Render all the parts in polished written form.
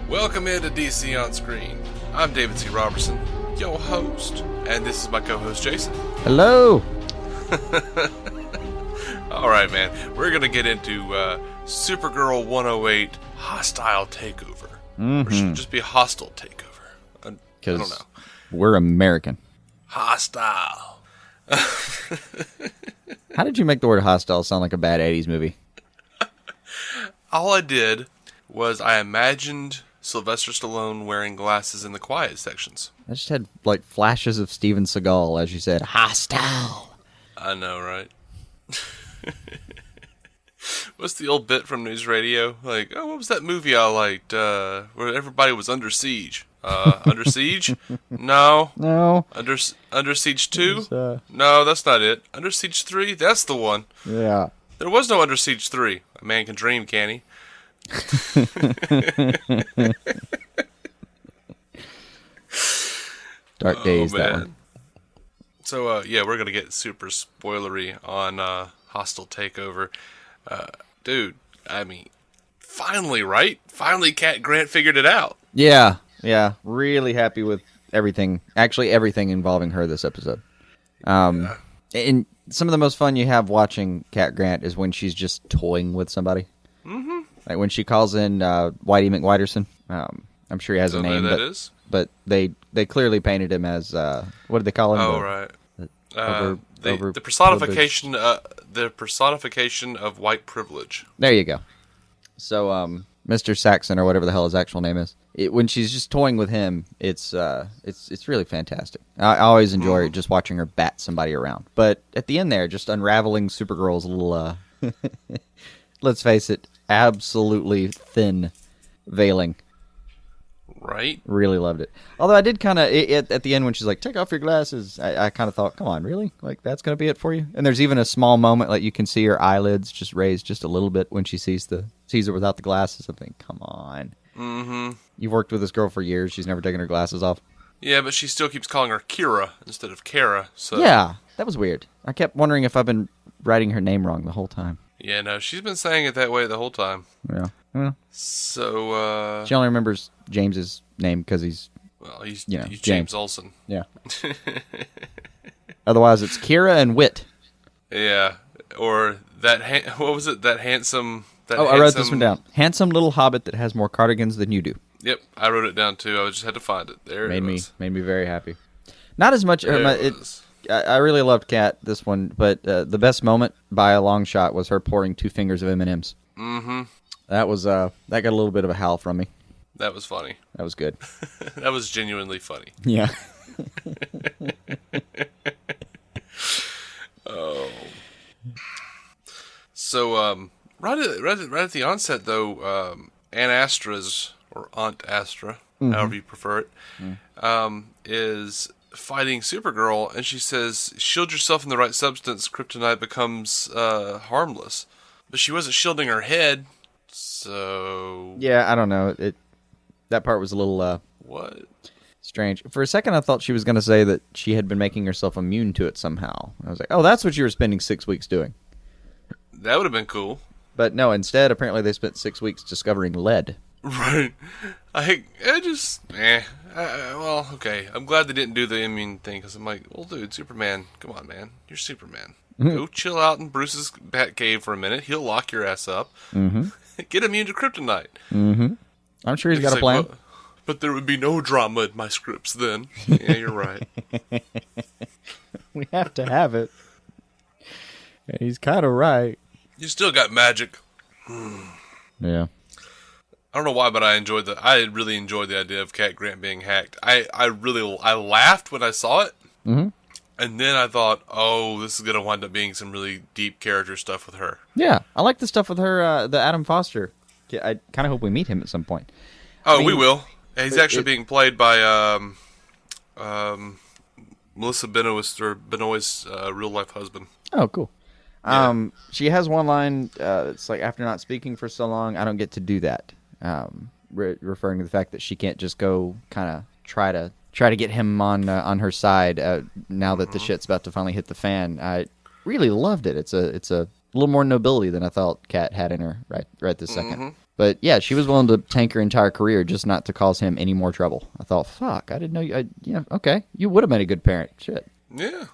Welcome into DC On Screen. I'm David C. Robertson, your host, and this is my co-host Jason. Hello! Alright, man, we're going to get into Supergirl 108 Hostile Takeover. Or should it just be Hostile Takeover? I don't know. We're American. Hostile. How did you make the word hostile sound like a bad 80s movie? All I did was I imagined Sylvester Stallone wearing glasses in the quiet sections. I just had, like, flashes of Steven Seagal as you said, hostile. I know, right? What's the old bit from news radio? Like, oh, what was that movie I liked where everybody was under siege? Under Siege? No. No. Under Siege 2? No, that's not it. Under Siege 3? That's the one. Yeah. There was no Under Siege 3. A man can dream, can he? Dark days, that one. So, yeah, we're going to get super spoilery on Hostile Takeover. Dude, I mean, finally, right? Finally, Cat Grant figured it out. Yeah. Really happy with everything. Actually, everything involving her this episode. And some of the most fun you have watching Cat Grant is when she's just toying with somebody. Mm-hmm. Like when she calls in Whitey McWhiterson. I'm sure he has a name, but they clearly painted him as what did they call him? Oh, right. The personification. The personification of white privilege. There you go. So, Mr. Saxon or whatever the hell his actual name is. When she's just toying with him, it's really fantastic. I always enjoy just watching her bat somebody around. But at the end there, just unraveling Supergirl's little, let's face it, absolutely thin veiling. Right? Really loved it. Although I did kind of, at the end when she's like, take off your glasses, I kind of thought, come on, really? Like, that's going to be it for you? And there's even a small moment, like you can see her eyelids just raised just a little bit when she sees her without the glasses. I think, come on. Mm-hmm. You've worked with this girl for years. She's never taken her glasses off. Yeah, but she still keeps calling her Kira instead of Kara. So yeah, that was weird. I kept wondering if I've been writing her name wrong the whole time. Yeah, no, she's been saying it that way the whole time. Yeah. So, she only remembers James's name because he's James Olsen. Yeah. Otherwise, it's Kira and Wit. Yeah, or that, what was it, that handsome... I wrote this one down. Handsome little hobbit that has more cardigans than you do. Yep, I wrote it down too. I just had to find it. There it was. Made me very happy. Not as much... I really loved Kat, this one, but the best moment by a long shot was her pouring 2 fingers of M&Ms. Mm-hmm. That got a little bit of a howl from me. That was funny. That was good. That was genuinely funny. Yeah. Oh. So, right at the onset, though, Aunt Astra's, or Aunt Astra, however you prefer it, is fighting Supergirl, and she says, shield yourself in the right substance, kryptonite becomes harmless. But she wasn't shielding her head, so... Yeah, I don't know. That part was a little... What? Strange. For a second, I thought she was going to say that she had been making herself immune to it somehow. I was like, oh, that's what you were spending 6 weeks doing. That would have been cool. But no, instead, apparently they spent 6 weeks discovering lead. Right. Well, okay. I'm glad they didn't do the immune thing, because I'm like, well, dude, Superman, come on, man. You're Superman. Go chill out in Bruce's bat cave for a minute. He'll lock your ass up. Mm-hmm. Get immune to kryptonite. Mm-hmm. I'm sure he's got a plan. But there would be no drama in my scripts then. Yeah, you're right. We have to have it. He's kind of right. You still got magic. Yeah. I don't know why, but I really enjoyed the idea of Cat Grant being hacked. I laughed when I saw it. Mm-hmm. And then I thought, oh, this is going to wind up being some really deep character stuff with her. Yeah, I like the stuff with her, the Adam Foster. I kind of hope we meet him at some point. Oh, we will. He's actually being played by Melissa Benoist's real-life husband. Oh, cool. Yeah. She has one line, it's like, after not speaking for so long, I don't get to do that. Referring to the fact that she can't just go kind of try to get him on her side now that the shit's about to finally hit the fan. I really loved it. It's a little more nobility than I thought Kat had in her right this second. But yeah, she was willing to tank her entire career just not to cause him any more trouble. I thought, fuck, I didn't know you. Yeah, okay, you would have been a good parent. Shit. Yeah.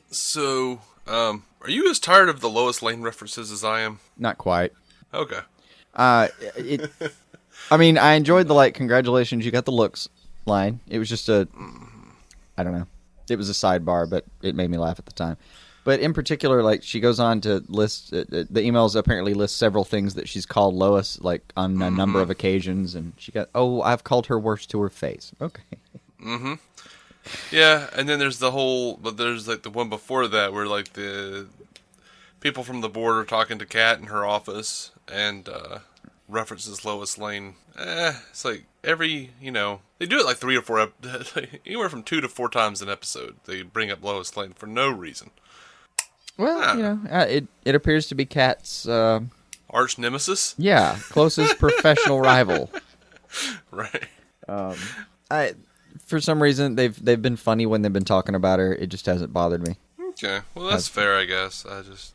So, are you as tired of the Lois Lane references as I am? Not quite. Okay. I mean, I enjoyed the congratulations, you got the looks line. It was just I don't know. It was a sidebar, but it made me laugh at the time. But in particular, she goes on to list, the emails apparently list several things that she's called Lois, on a number of occasions, and I've called her worse to her face. Okay. Mm-hmm. Yeah, and then there's the one before that where, the people from the board are talking to Kat in her office, and, references Lois Lane. It's every, they do it 3 or 4, anywhere from 2 to 4 times an episode. They bring up Lois Lane for no reason. Well, it appears to be Kat's arch nemesis. Yeah, closest professional rival. Right. For some reason they've been funny when they've been talking about her. It just hasn't bothered me. Okay, well that's fair, I guess. I just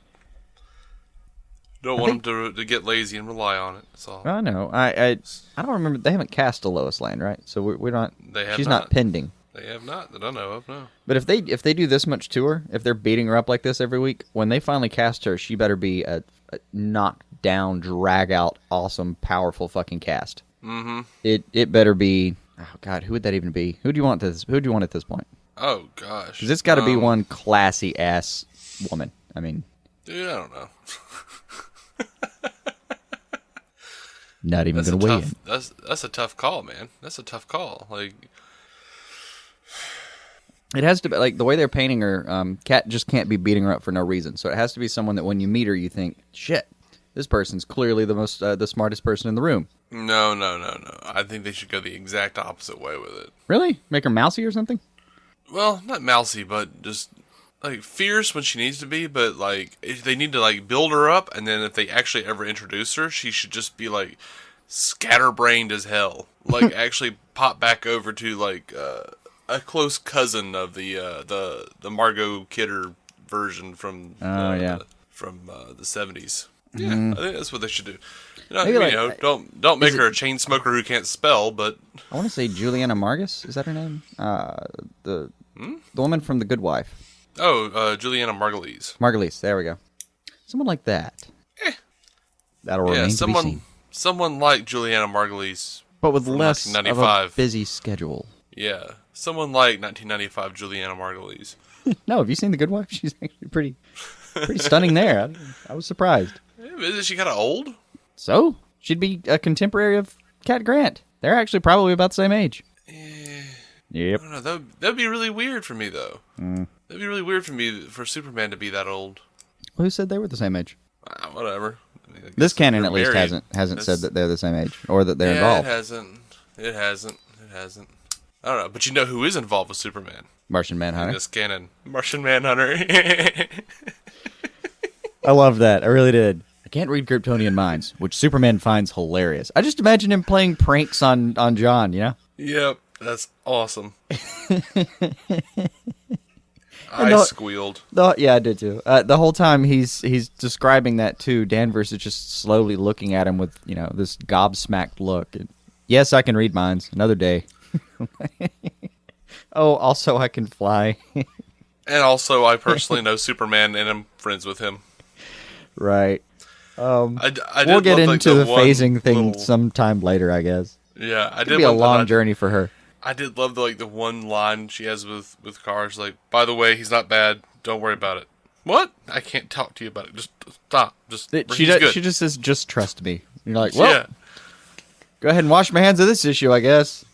don't want them to get lazy and rely on it. That's all. I know. I don't remember. They haven't cast a Lois Lane, right? So we're not. She's not pending. They have not. That I know of. No. But if they do this much to her, if they're beating her up like this every week, when they finally cast her, she better be a knocked down, drag out, awesome, powerful fucking cast. Mm-hmm. It better be. Oh God, who would that even be? Who do you want at this point? Oh gosh. Because it's got to be one classy ass woman. I mean, dude, I don't know. Not even going to weigh in. That's a tough call, man. That's a tough call. It has to be the way they're painting her. Kat just can't be beating her up for no reason. So it has to be someone that when you meet her, you think, shit, this person's clearly the smartest person in the room. No. I think they should go the exact opposite way with it. Really? Make her mousy or something? Well, not mousy, but just fierce when she needs to be. But if they need to build her up, and then if they actually ever introduce her, she should just be scatterbrained as hell. Actually pop back over to a close cousin of the Margot Kidder version from the 70s. Yeah, I think that's what they should do. Don't make her a chain smoker who can't spell, but I want to say Juliana Margus. Is that her name? The woman from The Good Wife. Oh, Juliana Margulies. Margulies. There we go. Someone like that. That'll remain to be seen. Someone like Juliana Margulies, but with less of a busy schedule. Yeah, someone like 1995 Juliana Margulies. No, have you seen The Good Wife? She's actually pretty stunning there. I was surprised. Isn't she kind of old? So? She'd be a contemporary of Cat Grant. They're actually probably about the same age. Yep. I don't know. That'd be really weird for me, though. That'd be really weird for me for Superman to be that old. Well, who said they were the same age? Whatever. This canon at least hasn't said that they're the same age or that they're involved. It hasn't. I don't know. But you know who is involved with Superman? Martian Manhunter. In this canon. Martian Manhunter. I love that. I really did. I can't read Kryptonian minds, which Superman finds hilarious. I just imagine him playing pranks on John, you know? Yep. That's awesome. I squealed. Yeah, I did too. The whole time he's describing that too, Danvers is just slowly looking at him with, this gobsmacked look. And, yes, I can read minds. Another day. Oh, also I can fly. And also I personally know Superman and I'm friends with him. Right. We'll get into the phasing thing sometime later, I guess. Yeah, I did. It'll be a long journey for her. I did love the one line she has with Cars, by the way, he's not bad. Don't worry about it. What? I can't talk to you about it. Just stop. She just says, just trust me. You're like, well, yeah. Go ahead and wash my hands of this issue, I guess.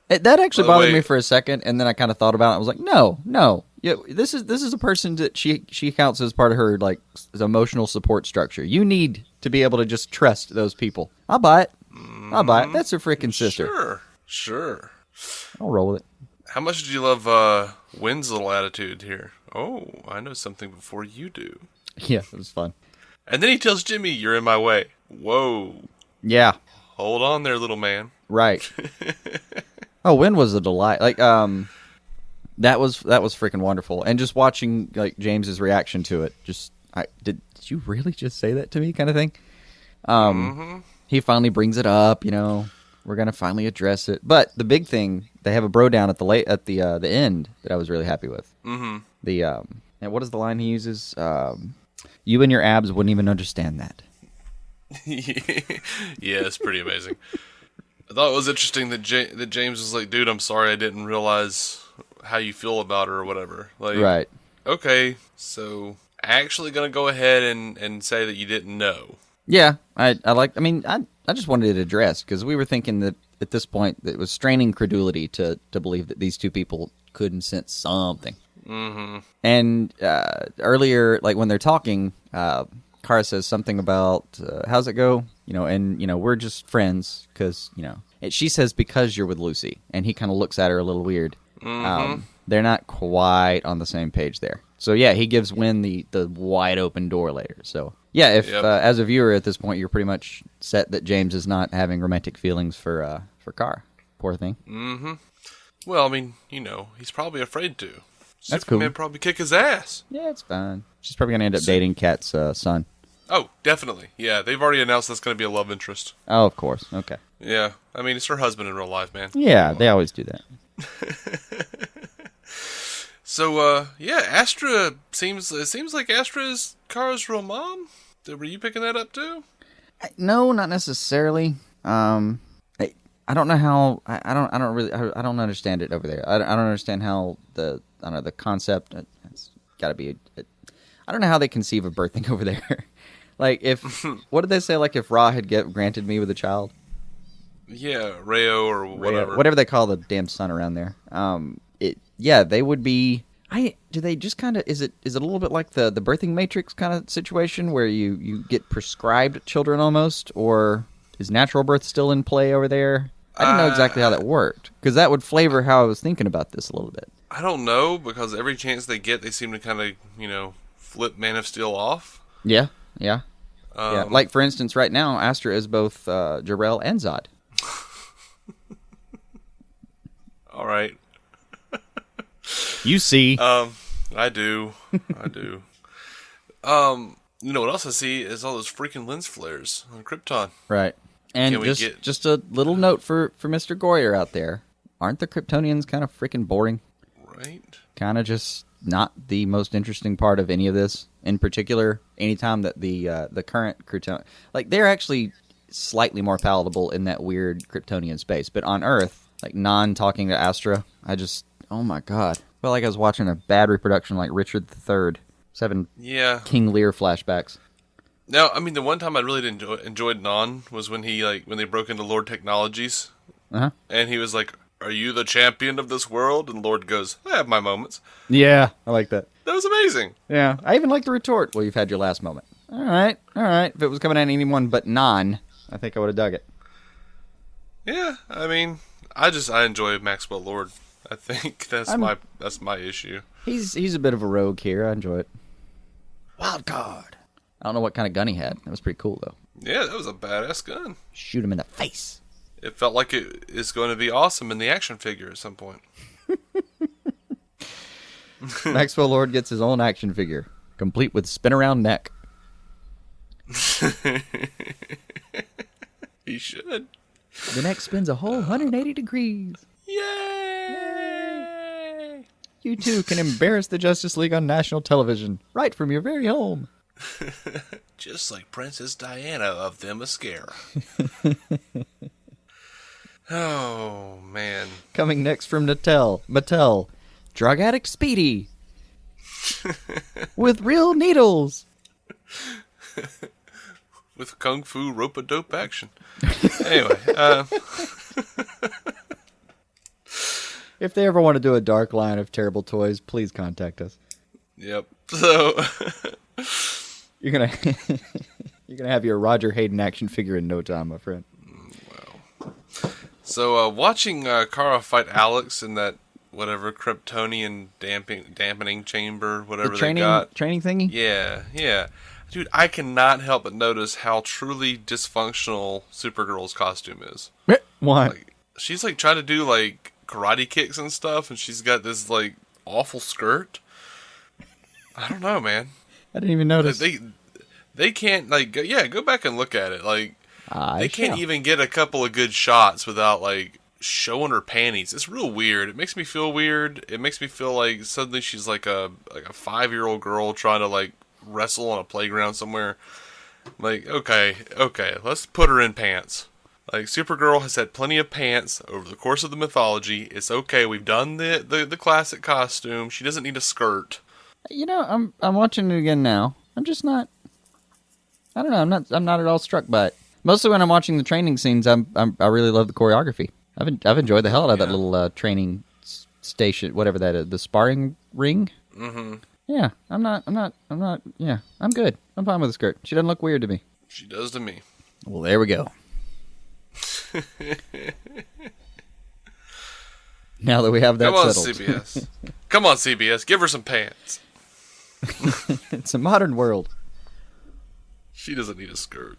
That actually bothered me for a second, and then I kind of thought about it. I was like, no. Yeah, this is a person that she counts as part of her emotional support structure. You need to be able to just trust those people. I'll buy it. That's her freaking sister. Sure. I'll roll with it. How much did you love Winn's little attitude here? Oh, I know something before you do. Yeah, it was fun. And then he tells Jimmy, "You're in my way." Whoa. Yeah. Hold on there, little man. Right. Oh, Winn was a delight. That was freaking wonderful. And just watching James's reaction to it, Did you really just say that to me?" kind of thing. He finally brings it up. We're gonna finally address it. But the big thing, they have a bro down at the end that I was really happy with. Mm-hmm. And what is the line he uses? You and your abs wouldn't even understand that. Yeah, it's pretty amazing. I thought it was interesting that James was like, "Dude, I'm sorry, I didn't realize how you feel about her or whatever." Like, right? Okay, so actually gonna go ahead and say that you didn't know. Yeah, I just wanted it addressed because we were thinking that at this point that it was straining credulity to believe that these two people couldn't sense something. Mm-hmm. And earlier, like when they're talking, Kara says something about how's it go? We're just friends because she says because you're with Lucy, and he kind of looks at her a little weird. Mm-hmm. They're not quite on the same page there. So yeah, he gives Winn the wide open door later. So yeah, if as a viewer at this point you're pretty much set that James is not having romantic feelings for Kara. Poor thing. Mm-hmm. Well, I mean, he's probably afraid to. That's Superman cool. Probably kick his ass. Yeah, it's fine. She's probably gonna end up dating Kat's son. Oh, definitely. Yeah, they've already announced that's going to be a love interest. Oh, of course. Okay. Yeah, I mean, it's her husband in real life, man. Yeah, they always do that. So, Astra seems like Astra is Kara's real mom. Were you picking that up too? No, not necessarily. I don't know how. I don't understand it over there. I don't understand how the concept. It's got to be. I don't know how they conceive of birthing over there. Like what did they say? Like if Ra had granted me with a child. Yeah, Rayo or whatever. Whatever they call the damn son around there. They would be. Do they just kind of? Is it a little bit like the birthing matrix kind of situation where you get prescribed children almost, or is natural birth still in play over there? I don't know exactly how that worked because that would flavor how I was thinking about this a little bit. I don't know because every chance they get, they seem to kind of flip Man of Steel off. Yeah. Yeah. Like for instance, right now Astra is both Jor-El and Zod. All right. You see. I do. You know what else I see is all those freaking lens flares on Krypton. Right. And just a little note for Mr. Goyer out there. Aren't the Kryptonians kind of freaking boring? Right. Kind of just not the most interesting part of any of this. In particular, anytime that the current Krypton... Like, they're actually slightly more palatable in that weird Kryptonian space. But on Earth, like, talking to Astra, I just... Oh my god. I felt like I was watching a bad reproduction like Richard III. 7 King Lear flashbacks. Now, I mean, the one time I really enjoyed Non was when when they broke into Lord Technologies. Uh-huh. And he was like, "Are you the champion of this world?" And Lord goes, "I have my moments." Yeah, I like that. That was amazing. Yeah, I even like the retort. Well, you've had your last moment. All right. If it was coming at anyone but Non, I think I would have dug it. Yeah, I mean, I enjoy Maxwell Lord. I think that's my issue. He's a bit of a rogue here. I enjoy it. Wild card. I don't know what kind of gun he had. That was pretty cool, though. Yeah, that was a badass gun. Shoot him in the face. It felt like it is going to be awesome in the action figure at some point. Maxwell Lord gets his own action figure, complete with spin-around neck. He should. The neck spins a whole 180 degrees. Yay! You too can embarrass the Justice League on national television, right from your very home. Just like Princess Diana of Themyscira. Oh, man. Coming next from Mattel, drug addict Speedy. With real needles. With kung fu rope-a-dope action. Anyway, if they ever want to do a dark line of terrible toys, please contact us. Yep. So you're gonna have your Roger Hayden action figure in no time, my friend. Wow. So watching Kara fight Alex in that whatever Kryptonian dampening chamber, whatever they got. Training thingy? Yeah. Dude, I cannot help but notice how truly dysfunctional Supergirl's costume is. Why? Like, she's like trying to do like karate kicks and stuff, and she's got this like awful skirt. I don't know, man. I didn't even notice. They can't, like, go back and look at it. Like, they can't shall. even get a couple of good shots without, like, showing her panties. It's real weird. It makes me feel weird. It makes me feel like suddenly she's like a 5-year-old girl trying to, like, wrestle on a playground somewhere. Like, okay, let's put her in pants. Like, Supergirl has had plenty of pants over the course of the mythology. It's okay. We've done the classic costume. She doesn't need a skirt. You know, I'm watching it again now. I'm just not. I don't know. I'm not at all struck by it. Mostly when I'm watching the training scenes, I really love the choreography. I've enjoyed the hell out of that little training station, whatever that is, the sparring ring. Mm-hmm. Yeah, I'm not. Yeah, I'm good. I'm fine with the skirt. She doesn't look weird to me. She does to me. Well, there we go. Now that we have that settled. CBS. Come on, CBS. Give her some pants. It's a modern world. She doesn't need a skirt.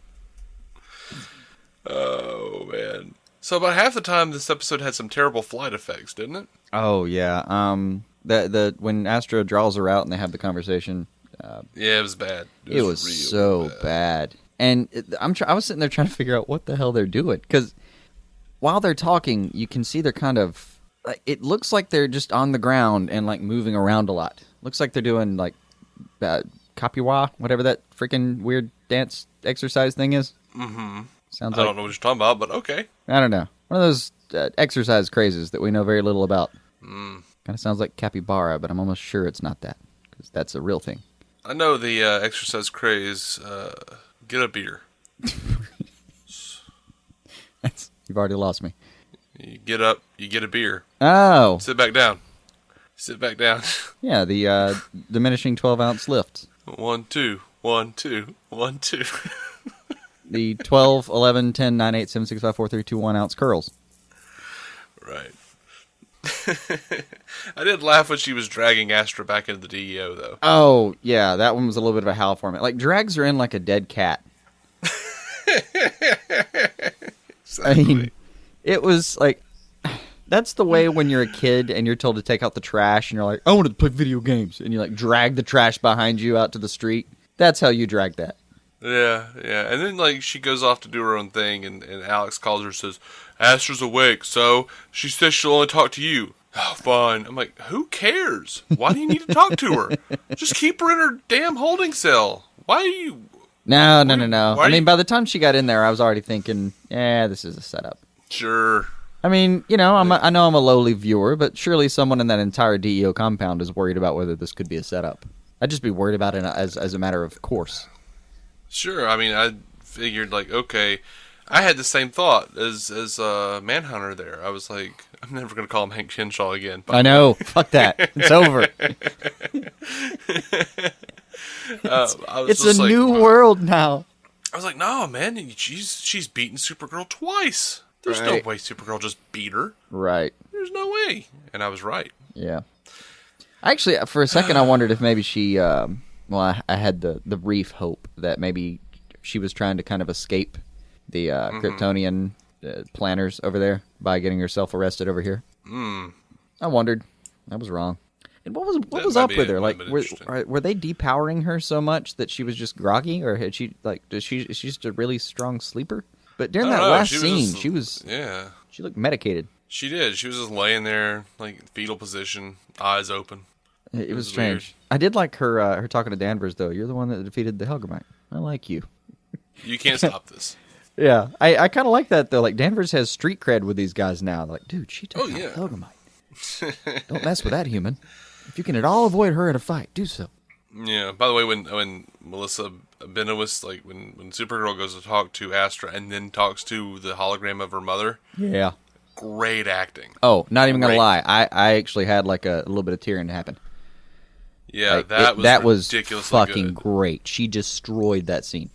Oh, man. So about half the time, this episode had some terrible flight effects, didn't it? Oh, yeah. The when Astra draws her out and they have the conversation. Yeah, it was bad. It was so bad. And I was sitting there trying to figure out what the hell they're doing. Because while they're talking, you can see they're kind of... It looks like they're just on the ground and, like, moving around a lot. Looks like they're doing, like, Kapiwa, whatever that freaking weird dance exercise thing is. Mm-hmm. Sounds I don't know what you're talking about, but okay. I don't know. One of those exercise crazes that we know very little about. Mm. Kind of sounds like capybara, but I'm almost sure it's not that. Because that's a real thing. I know the exercise craze. Get a beer. You've already lost me. You get up, you get a beer. Oh. Sit back down. Sit back down. Yeah, the diminishing 12-ounce lift. 1, 2, 1, 2, 1, 2. The 12, 11, 10, 9, 8, 7, 6, 5, 4, 3, 2, 1 ounce curls. Right. I did laugh when she was dragging Astra back into the DEO, though. Oh, yeah, that one was a little bit of a howl for me. Like, drags her in like a dead cat. Exactly. I mean, it was like, that's the way when you're a kid and you're told to take out the trash and you're like, I wanted to play video games. And you like drag the trash behind you out to the street. That's how you drag that. Yeah. And then, like, she goes off to do her own thing, and Alex calls her and says, Astra's awake, so she says she'll only talk to you. Oh, fine. I'm like, who cares? Why do you need to talk to her? Just keep her in her damn holding cell. Why are you... No. I mean, by the time she got in there, I was already thinking, this is a setup. Sure. I mean, you know, I know I'm a lowly viewer, but surely someone in that entire DEO compound is worried about whether this could be a setup. I'd just be worried about it as a matter of course. Sure. I mean, I figured, like, okay, I had the same thought as Manhunter there. I was like, I'm never going to call him Hank Henshaw again. I know. Fuck that. It's over. It's a like, new world now. I was like, no, man, she's beaten Supergirl twice. There's no way Supergirl just beat her. Right. There's no way. And I was right. Yeah. Actually, for a second, I wondered if maybe she... I had the brief hope that maybe she was trying to kind of escape the Kryptonian planners over there by getting herself arrested over here. Mm. I wondered. I was wrong. And what was up with her? Like, were they depowering her so much that she was just groggy, or had she is she just a really strong sleeper? But during that last scene, she looked medicated. She did. She was just laying there, like fetal position, eyes open. It was strange. Weird. I did like her talking to Danvers, though. You're the one that defeated the Helgramite. I like you. You can't stop this. Yeah, I kind of like that though. Like Danvers has street cred with these guys now. They're like, dude, she took out the Helgramite. Don't mess with that human. If you can at all avoid her in a fight, do so. Yeah. By the way, when Melissa Benoist, like when Supergirl goes to talk to Astra and then talks to the hologram of her mother. Yeah. Great acting. Oh, not even gonna lie. I actually had like a little bit of tearing to happen. Yeah, like, that was ridiculously fucking good. Great. She destroyed that scene.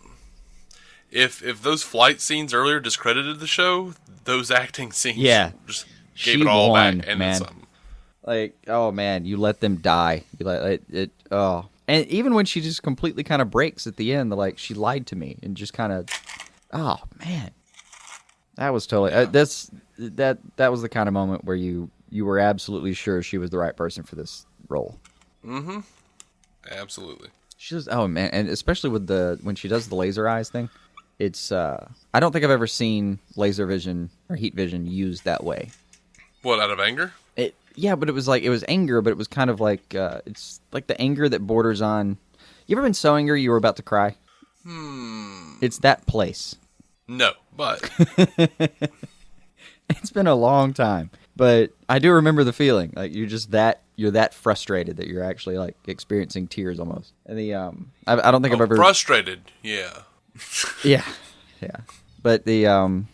If those flight scenes earlier discredited the show, those acting scenes just gave it all back and then some. Like, oh man, you let them die. You let it. Oh, and even when she just completely kind of breaks at the end, like she lied to me and just kind of. Oh man, that was totally. That was the kind of moment where you were absolutely sure she was the right person for this role. Mm-hmm. Absolutely. Oh man, and especially with when she does the laser eyes thing, it's I don't think I've ever seen laser vision or heat vision used that way. What, out of anger? Yeah, but it was anger, but it was kind of like it's like the anger that borders on. You ever been so angry you were about to cry? It's that place. No, but it's been a long time, but I do remember the feeling. Like you're that frustrated that you're actually like experiencing tears almost. And I don't think I've ever frustrated. Yeah. yeah. But I don't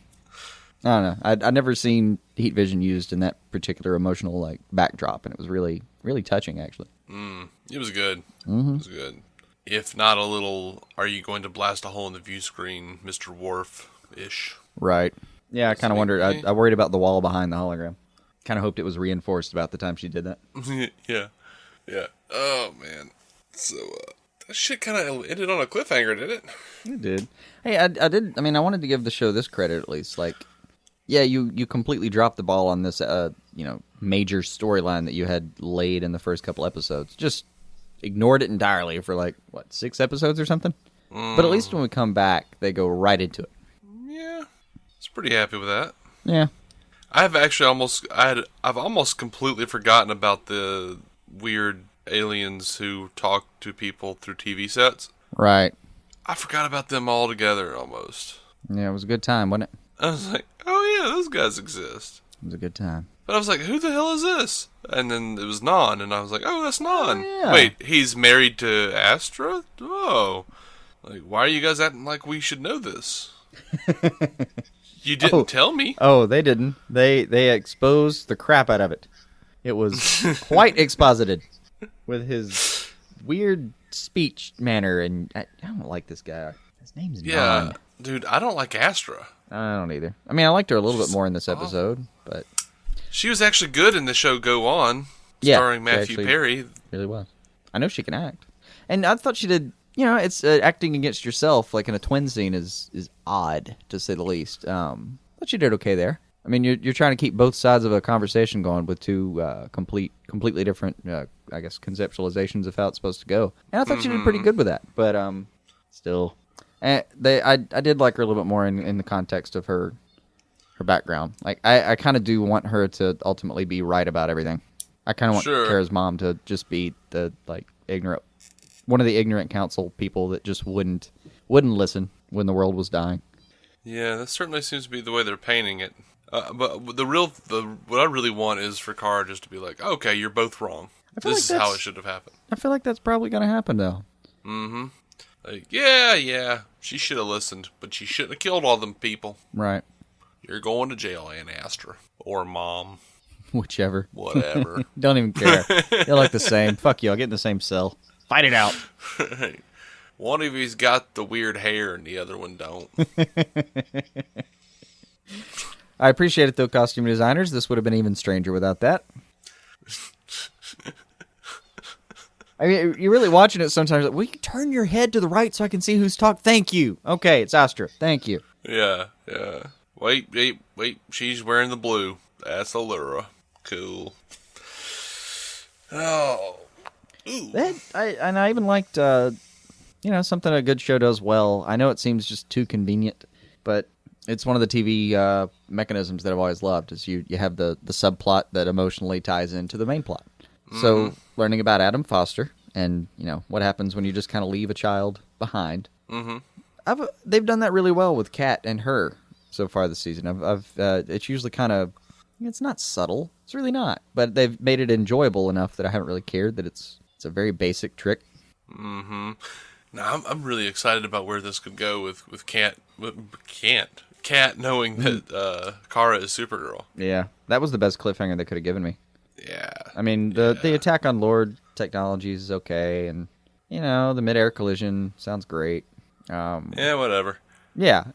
know. I'd never seen heat vision used in that particular emotional like backdrop, and it was really, really touching actually. It was good. Mm-hmm. It was good. If not a little, are you going to blast a hole in the view screen, Mr. Worf-ish? Right. Yeah, I kind of wondered. I worried about the wall behind the hologram. Kind of hoped it was reinforced about the time she did that. Yeah. Oh, man. So, that shit kind of ended on a cliffhanger, did it? It did. Hey, I did. I mean, I wanted to give the show this credit at least. Like, yeah, you completely dropped the ball on this, major storyline that you had laid in the first couple episodes. Just ignored it entirely for 6 episodes or something. But at least when we come back, they go right into it. Yeah, I was pretty happy with that. Yeah, I've almost completely forgotten about the weird aliens who talk to people through TV sets. Right. I forgot about them altogether almost. Yeah, it was a good time, wasn't it? I was like, oh yeah, those guys exist. It was a good time. But I was like, who the hell is this? And then it was Non, and I was like, oh, that's Non. Oh, yeah. Wait, he's married to Astra? Oh. Like, why are you guys acting like we should know this? You didn't tell me. Oh, they didn't. They exposed the crap out of it. It was quite exposited with his weird speech manner, and I don't like this guy. His name's Non. Dude, I don't like Astra. I don't either. I mean, I liked her a little bit more in this episode, but she was actually good in the show Go On, starring Matthew Perry. Really was. I know she can act, and I thought she did. You know, it's acting against yourself, like in a twin scene, is odd to say the least. But she did okay there. I mean, you're trying to keep both sides of a conversation going with two completely different, I guess, conceptualizations of how it's supposed to go. And I thought she did pretty good with that. But still, I did like her a little bit more in the context of her background. Like, I kind of do want her to ultimately be right about everything. I kind of want Kara's mom to just be the ignorant. One of the ignorant council people that just wouldn't listen when the world was dying. Yeah, that certainly seems to be the way they're painting it. But what I really want is for Kara just to be like, okay, you're both wrong. This is how it should have happened. I feel like that's probably going to happen, though. Mm-hmm. Like, yeah, she should have listened, but she shouldn't have killed all them people. Right. You're going to jail, Aunt Astra. Or Mom. Whichever. Whatever. Don't even care. They're like the same. Fuck you, I'll get in the same cell. Fight it out. One of you's got the weird hair and the other one don't. I appreciate it, though, costume designers. This would have been even stranger without that. I mean, you're really watching it sometimes. Like, will you turn your head to the right so I can see who's talking? Thank you. Okay, it's Astra. Thank you. Yeah. Wait. She's wearing the blue. That's Allura. Cool. Oh. Ooh. I even liked, something a good show does well. I know it seems just too convenient, but it's one of the TV mechanisms that I've always loved. Is you have the subplot that emotionally ties into the main plot. Mm-hmm. So learning about Adam Foster and what happens when you just kind of leave a child behind. Mm-hmm. They've done that really well with Kat and her so far this season. It's usually kind of. It's not subtle. It's really not. But they've made it enjoyable enough that I haven't really cared that it's a very basic trick. Mm-hmm. Now, I'm really excited about where this could go with Kat knowing that Kara is Supergirl. Yeah, that was the best cliffhanger they could have given me. Yeah. I mean, the attack on Lord Technologies is okay, and, the mid-air collision sounds great. Yeah, whatever. Yeah.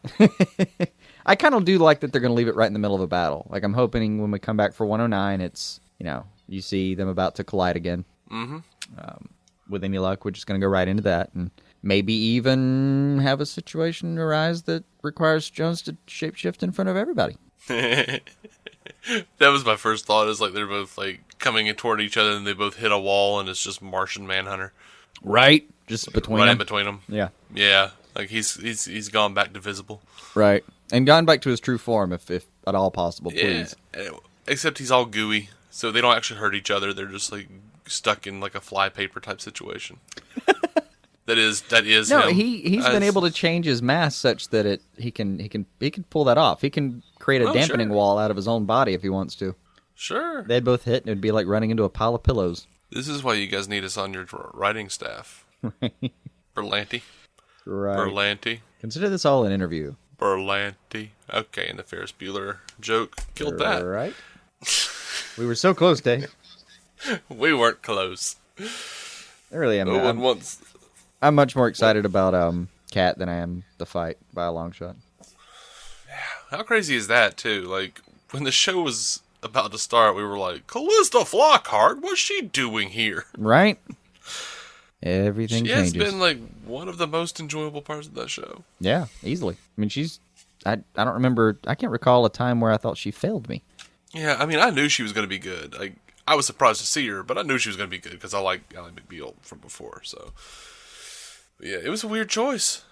I kind of do like that they're going to leave it right in the middle of a battle. Like, I'm hoping when we come back for 109, it's, you see them about to collide again. Mm-hmm. With any luck, we're just going to go right into that, and maybe even have a situation arise that requires Jones to shapeshift in front of everybody. That was my first thought, is like they're both like coming in toward each other and they both hit a wall and it's just Martian Manhunter. Right? just between right them. in between them. Yeah. Yeah, like he's gone back to visible. Right. And gone back to his true form, if at all possible, please. Yeah, except he's all gooey, so they don't actually hurt each other. They're just like stuck in like a flypaper type situation. That is No, him. he's been able to change his mass such that he can pull that off. He can create a dampening wall out of his own body if he wants to. Sure. They'd both hit, and it'd be like running into a pile of pillows. This is why you guys need us on your writing staff. Berlanti. Right. Berlanti. Consider this all an interview. Berlanti. Okay, and the Ferris Bueller joke killed that. Right. We were so close, Dave. We weren't close. I really am. No one wants... I'm much more excited about Kat than I am the fight by a long shot. How crazy is that, too? Like, when the show was about to start, we were like, Callista Flockhart, what's she doing here? Right? Everything changes. She has been, like, one of the most enjoyable parts of that show. Yeah, easily. I mean, I don't remember... I can't recall a time where I thought she failed me. Yeah, I mean, I knew she was going to be good. Like, I was surprised to see her, but I knew she was going to be good because I like Ally McBeal from before, so... But yeah, it was a weird choice.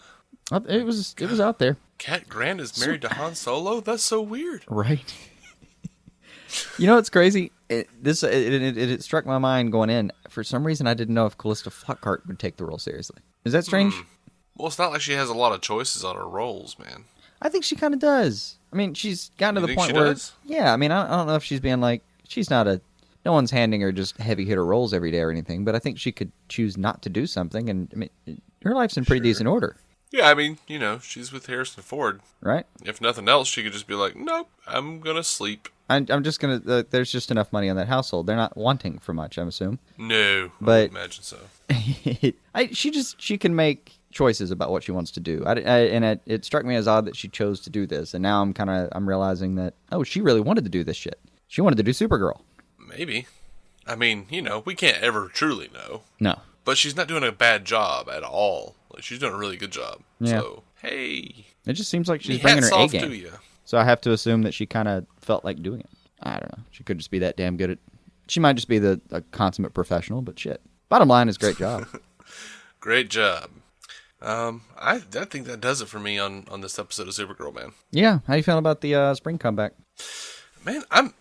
It was out there. Cat Grant is married to Han Solo? That's so weird. Right. You know what's crazy? It struck my mind going in. For some reason, I didn't know if Callista Flockhart would take the role seriously. Is that strange? Well, it's not like she has a lot of choices on her roles, man. I think she kind of does. I mean, she's gotten to the point where... Does? Yeah, I mean, I don't know if she's being like... She's not a... No one's handing her just heavy hitter roles every day or anything, but I think she could choose not to do something, and I mean, her life's in pretty decent order. Yeah, I mean, she's with Harrison Ford. Right? If nothing else, she could just be like, nope, I'm going to sleep. I'm just going to... there's just enough money in that household. They're not wanting for much, I'm assuming. No, but I would imagine so. She can make choices about what she wants to do. It struck me as odd that she chose to do this, and now I'm realizing that, she really wanted to do this shit. She wanted to do Supergirl. Maybe. I mean, we can't ever truly know. No. But she's not doing a bad job at all. Like, she's doing a really good job. Yeah. So, hey. It just seems like she's bringing her A game. To you. So I have to assume that she kind of felt like doing it. I don't know. She could just be that damn good at... She might just be a consummate professional, but shit. Bottom line is great job. Great job. I think that does it for me on this episode of Supergirl, man. Yeah. How you feeling about the spring comeback? Man, I'm...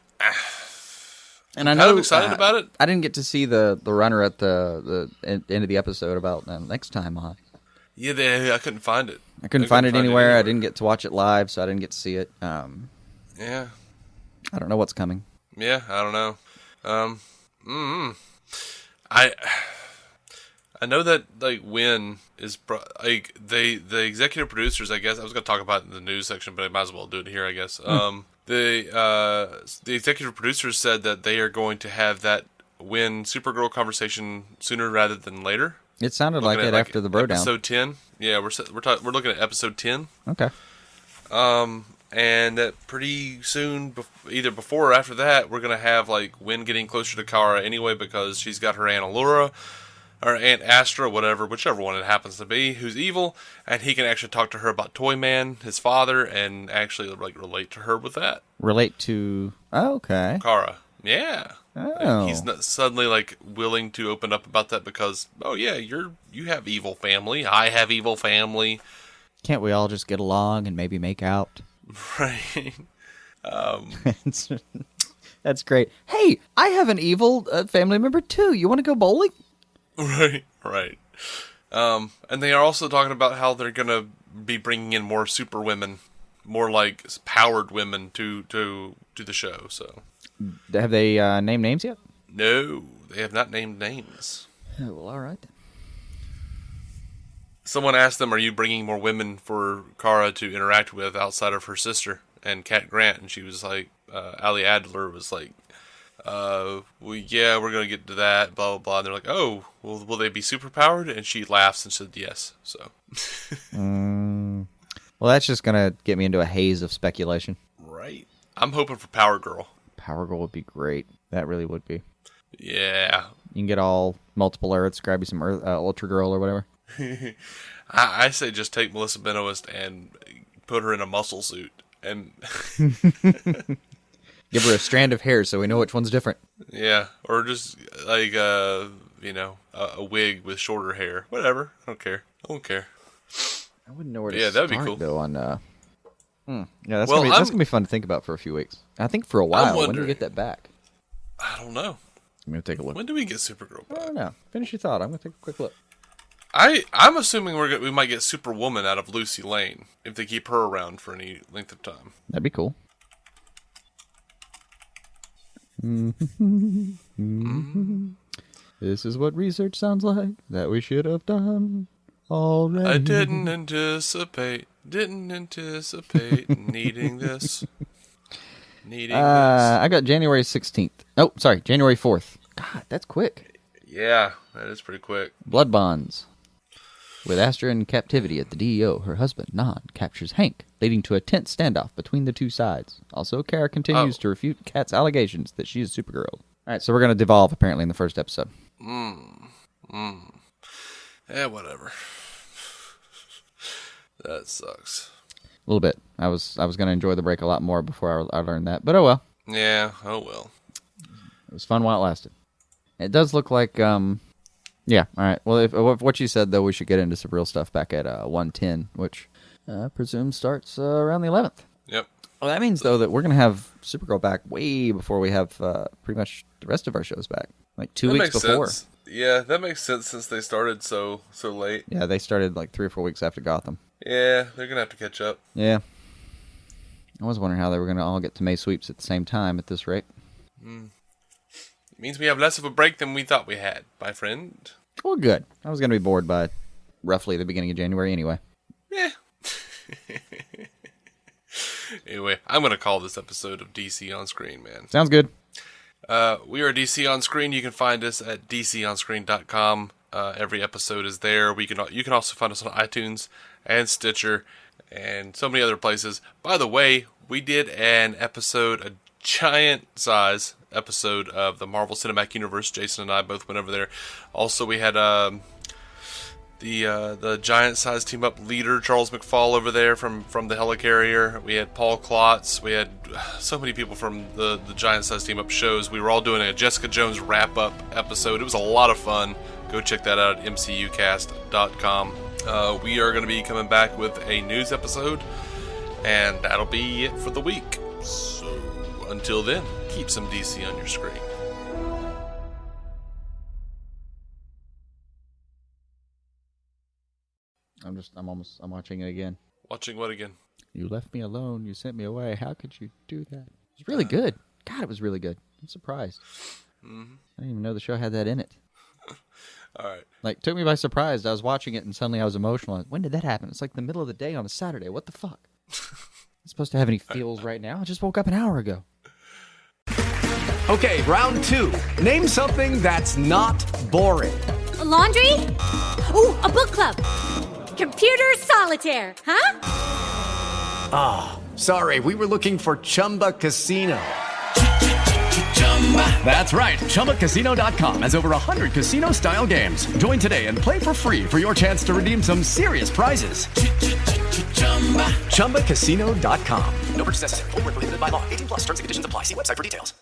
And I know I'm excited about it. I didn't get to see the runner at the end of the episode about next time on. Yeah, I couldn't find it. I couldn't find it anywhere. I didn't get to watch it live, so I didn't get to see it. Yeah. I don't know what's coming. Yeah, I don't know. I know that like Winn is like the executive producers. I guess I was going to talk about it in the news section, but I might as well do it here. I guess. The executive producers said that they are going to have that Winn Supergirl conversation sooner rather than later. It sounded like it after the Bro Down. Episode 10. Yeah, we're looking at episode 10. Okay. And that pretty soon, either before or after that, we're gonna have like Winn getting closer to Kara anyway because she's got her Aunt Allura or Aunt Astra, whichever one it happens to be, who's evil, and he can actually talk to her about Toyman, his father, and actually like relate to her with that. Relate to... Oh, okay. Kara. Yeah. Oh. He's not suddenly like willing to open up about that because, oh yeah, you have evil family. I have evil family. Can't we all just get along and maybe make out? Right. That's great. Hey, I have an evil family member too. You want to go bowling? Right. And they are also talking about how they're going to be bringing in more super women, more like powered women to the show. So, have they named names yet? No, they have not named names. Oh, well, all right then. Someone asked them, "Are you bringing more women for Kara to interact with outside of her sister and Cat Grant?" And she was like, Ali Adler was like, well, yeah, we're going to get to that, blah, blah, blah. And they're like, oh, well, will they be superpowered? And she laughs and said yes, so. Well, that's just going to get me into a haze of speculation. Right. I'm hoping for Power Girl. Power Girl would be great. That really would be. Yeah. You can get all multiple Earths, grab you some Ultra Girl or whatever. I say just take Melissa Benoist and put her in a muscle suit. And give her a strand of hair so we know which one's different. Yeah, or just like a wig with shorter hair. Whatever. I don't care. I wouldn't know where to that'd start, be cool. though, on... Yeah, that's going to be fun to think about for a few weeks. I think for a while. When do we get that back? I don't know. I'm going to take a look. When do we get Supergirl back? I don't know. Finish your thought. I'm going to take a quick look. I'm assuming we might get Superwoman out of Lucy Lane if they keep her around for any length of time. That'd be cool. This is what research sounds like that we should have done already. I didn't anticipate needing this. I got January 16th. Oh, sorry, January 4th. God, that's quick. Yeah, that is pretty quick. Blood Bonds. With Astra in captivity at the DEO, her husband, Nan, captures Hank, leading to a tense standoff between the two sides. Also, Kara continues to refute Kat's allegations that she is Supergirl. All right, so we're going to devolve, apparently, in the first episode. Yeah, whatever. That sucks. A little bit. I was going to enjoy the break a lot more before I learned that, but oh well. Yeah, oh well. It was fun while it lasted. It does look like, yeah, all right. Well, if what you said, though, we should get into some real stuff back at 110, which I presume starts around the 11th. Yep. Well, that means, though, that we're going to have Supergirl back way before we have pretty much the rest of our shows back. Like 2 weeks before. Sense. Yeah, that makes sense since they started so late. Yeah, they started like 3 or 4 weeks after Gotham. Yeah, they're going to have to catch up. Yeah. I was wondering how they were going to all get to May sweeps at the same time at this rate. It means we have less of a break than we thought we had, my friend. Well, good. I was going to be bored by roughly the beginning of January anyway. Yeah. Anyway, I'm going to call this episode of DC On Screen, man. Sounds good. We are DC On Screen. You can find us at dconscreen.com. Every episode is there. You can also find us on iTunes and Stitcher and so many other places. By the way, we did an episode, a giant size episode of the Marvel Cinematic Universe. Jason and I both went over there. Also, we had the giant size team up leader Charles McFall over there from the Helicarrier. We had Paul Klotz. We had so many people from the giant size team up shows. We were all doing a Jessica Jones wrap up episode. It was a lot of fun. Go check that out at mcucast.com. We are going to be coming back with a news episode, and that'll be it for the week. So until then, keep some DC on your screen. I'm watching it again. Watching what again? You left me alone. You sent me away. How could you do that? It was really good. God, it was really good. I'm surprised. Mm-hmm. I didn't even know the show had that in it. All right. Like, took me by surprise. I was watching it and suddenly I was emotional. When did that happen? It's like the middle of the day on a Saturday. What the fuck? I'm supposed to have any feels right now. I just woke up an hour ago. Okay, round 2. Name something that's not boring. A laundry? Ooh, a book club. Computer solitaire, huh? Ah, oh, sorry. We were looking for Chumba Casino. That's right. ChumbaCasino.com has over 100 casino-style games. Join today and play for free for your chance to redeem some serious prizes. ChumbaCasino.com. No purchase necessary. Void where prohibited by law. 18+ terms and conditions apply. See website for details.